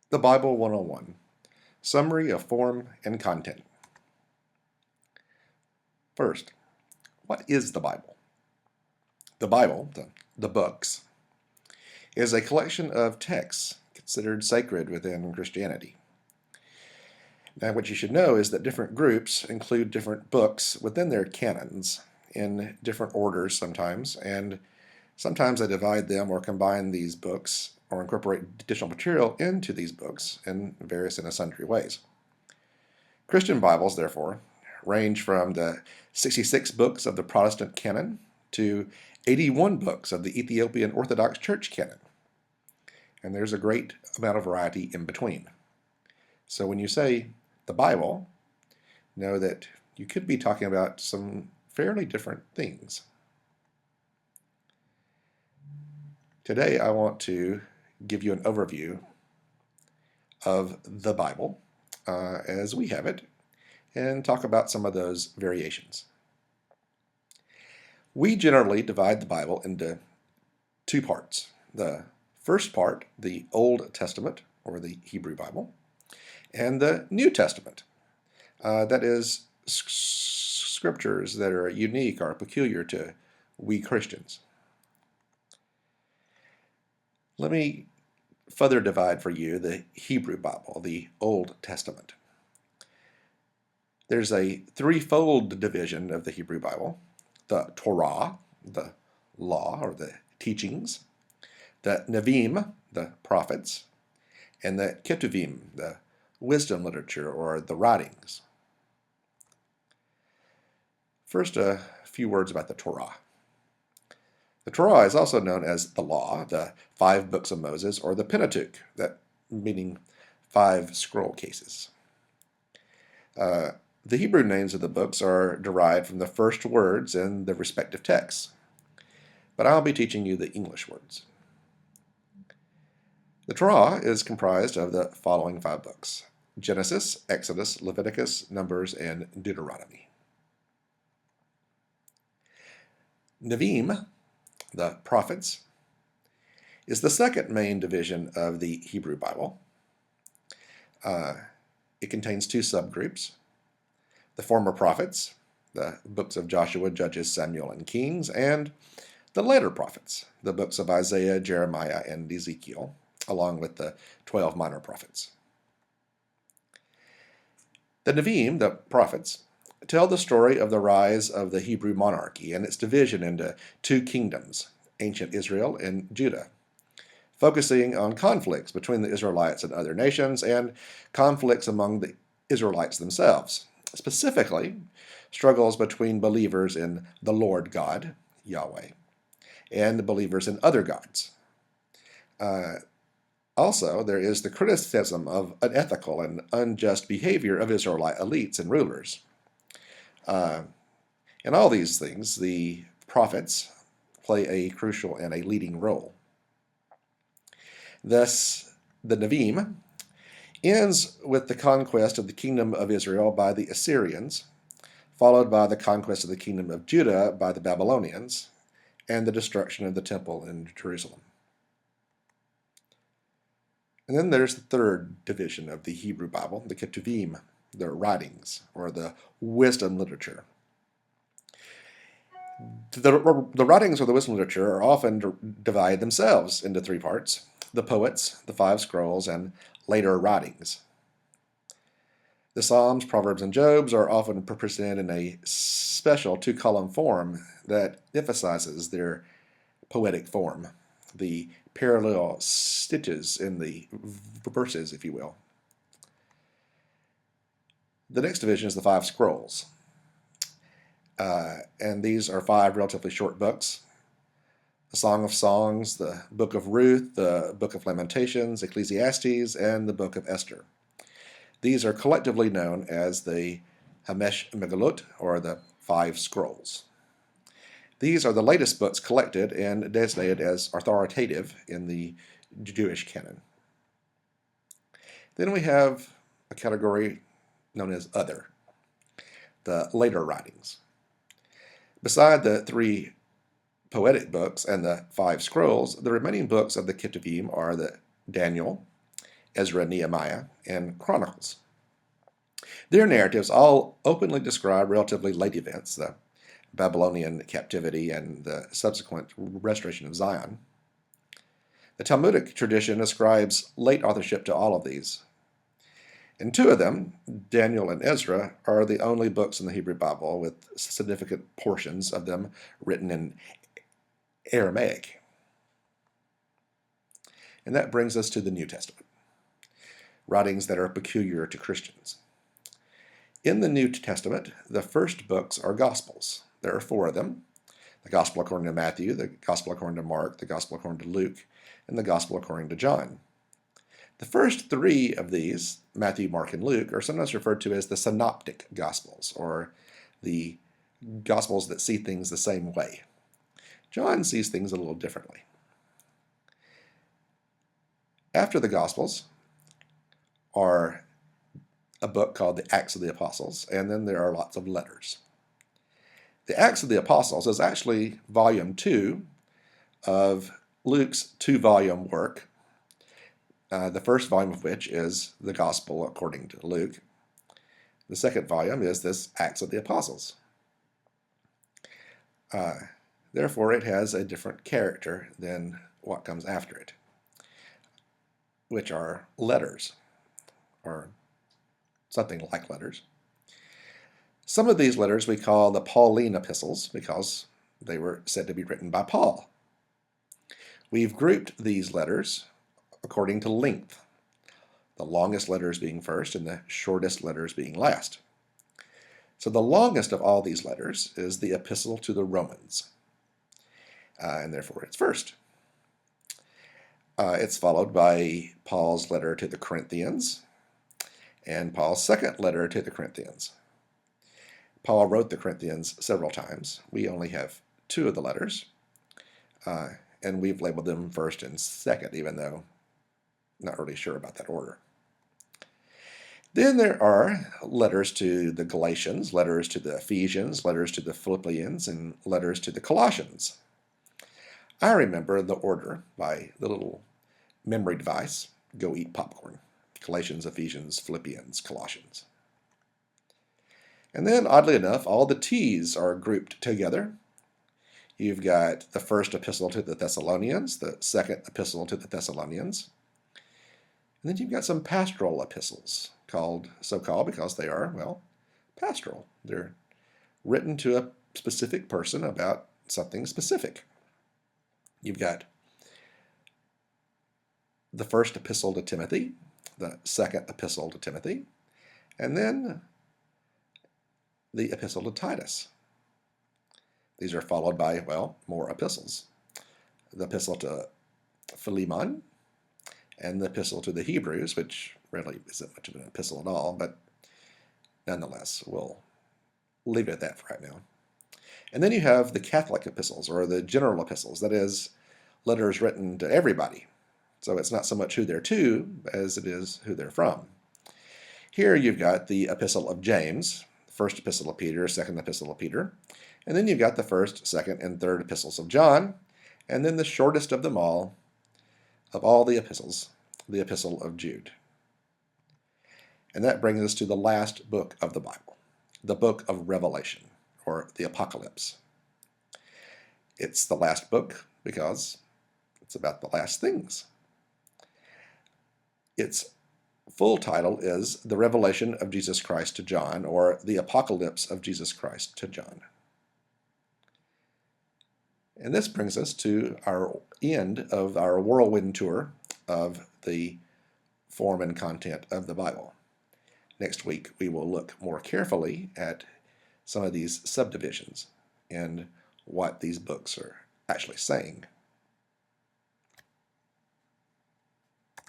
The Bible 101 Summary of Form and Content. First, what is the Bible? The Bible, the books, is a collection of texts considered sacred within Christianity. Now, what you should know is that different groups include different books within their canons in different orders sometimes, and sometimes they divide them or combine these books or incorporate additional material into these books in various and sundry ways. Christian Bibles, therefore, range from the 66 books of the Protestant canon to 81 books of the Ethiopian Orthodox Church canon. And there's a great amount of variety in between. So when you say the Bible, know that you could be talking about some fairly different things. Today I want to give you an overview of the Bible as we have it and talk about some of those variations. We generally divide the Bible into two parts. The first part, the Old Testament, or the Hebrew Bible, and the New Testament. That is, scriptures that are unique or peculiar to we Christians. Let me further divide for you the Hebrew Bible, the Old Testament. There's a threefold division of the Hebrew Bible: the Torah, the law or the teachings, the Nevi'im, the prophets, and the Ketuvim, the wisdom literature or the writings. First, a few words about the Torah. The Torah is also known as the Law, the 5 books of Moses, or the Pentateuch, that meaning 5 scroll cases. The Hebrew names of the books are derived from the first words in the respective texts, but I'll be teaching you the English words. The Torah is comprised of the following 5 books: Genesis, Exodus, Leviticus, Numbers, and Deuteronomy. Nevi'im, the prophets, is the second main division of the Hebrew Bible. It contains 2 subgroups: the former prophets, the books of Joshua, Judges, Samuel, and Kings, and the later prophets, the books of Isaiah, Jeremiah, and Ezekiel, along with the 12 minor prophets. The Nevi'im, the prophets, tell the story of the rise of the Hebrew monarchy and its division into 2 kingdoms, ancient Israel and Judah, focusing on conflicts between the Israelites and other nations and conflicts among the Israelites themselves, specifically struggles between believers in the Lord God, Yahweh, and believers in other gods. Also, there is the criticism of unethical and unjust behavior of Israelite elites and rulers. In all these things, the prophets play a crucial and a leading role. Thus, the Nevi'im ends with the conquest of the kingdom of Israel by the Assyrians, followed by the conquest of the kingdom of Judah by the Babylonians, and the destruction of the temple in Jerusalem. And then there's the third division of the Hebrew Bible, the Ketuvim, the writings, or the wisdom literature. The writings or the wisdom literature are often divided themselves into 3 parts: the poets, the 5 scrolls, and later writings. The Psalms, Proverbs, and Jobs are often presented in a special 2-column form that emphasizes their poetic form, the parallel stitches in the verses, if you will. The next division is the 5 scrolls, and these are 5 relatively short books: the Song of Songs, the Book of Ruth, the Book of Lamentations, Ecclesiastes, and the Book of Esther. These are collectively known as the Hamesh Megillot, or the 5 Scrolls. These are the latest books collected and designated as authoritative in the Jewish canon. Then we have a category known as Other, the later writings. Beside the 3 poetic books and the 5 scrolls, the remaining books of the Ketuvim are the Daniel, Ezra, Nehemiah, and Chronicles. Their narratives all openly describe relatively late events, the Babylonian captivity and the subsequent restoration of Zion. The Talmudic tradition ascribes late authorship to all of these. And two of them, Daniel and Ezra, are the only books in the Hebrew Bible with significant portions of them written in Aramaic. And that brings us to the New Testament, writings that are peculiar to Christians. In the New Testament, the first books are Gospels. There are four of them: the Gospel according to Matthew, the Gospel according to Mark, the Gospel according to Luke, and the Gospel according to John. The first three of these, Matthew, Mark, and Luke, are sometimes referred to as the Synoptic Gospels, or the Gospels that see things the same way. John sees things a little differently. After the Gospels are a book called the Acts of the Apostles, and then there are lots of letters. The Acts of the Apostles is actually volume 2 of Luke's 2-volume work, the first volume of which is the Gospel according to Luke. The second volume is this Acts of the Apostles. Therefore, it has a different character than what comes after it, which are letters, or something like letters. Some of these letters we call the Pauline epistles because they were said to be written by Paul. We've grouped these letters according to length, the longest letters being first and the shortest letters being last. So the longest of all these letters is the Epistle to the Romans, and therefore it's first. It's followed by Paul's letter to the Corinthians and Paul's second letter to the Corinthians. Paul wrote the Corinthians several times. We only have 2 of the letters, and we've labeled them first and second, even though I'm not really sure about that order. Then there are letters to the Galatians, letters to the Ephesians, letters to the Philippians, and letters to the Colossians. I remember the order by the little memory device, go eat popcorn. Galatians, Ephesians, Philippians, Colossians. And then, oddly enough, all the T's are grouped together. You've got the first epistle to the Thessalonians, the second epistle to the Thessalonians. And then you've got some pastoral epistles, so-called because they are, well, pastoral. They're written to a specific person about something specific. You've got the first epistle to Timothy, the second epistle to Timothy, and then the epistle to Titus. These are followed by, well, more epistles. The epistle to Philemon, and the epistle to the Hebrews, which really isn't much of an epistle at all, but nonetheless, we'll leave it at that for right now. And then you have the Catholic epistles, or the general epistles, that is, letters written to everybody. So it's not so much who they're to as it is who they're from. Here you've got the epistle of James, the first epistle of Peter, second epistle of Peter, and then you've got the first, second, and third epistles of John, and then the shortest of them all, of all the epistles, the epistle of Jude. And that brings us to the last book of the Bible, the book of Revelation, or the Apocalypse. It's the last book because it's about the last things. Its full title is The Revelation of Jesus Christ to John, or The Apocalypse of Jesus Christ to John. And this brings us to our end of our whirlwind tour of the form and content of the Bible. Next week, we will look more carefully at some of these subdivisions and what these books are actually saying.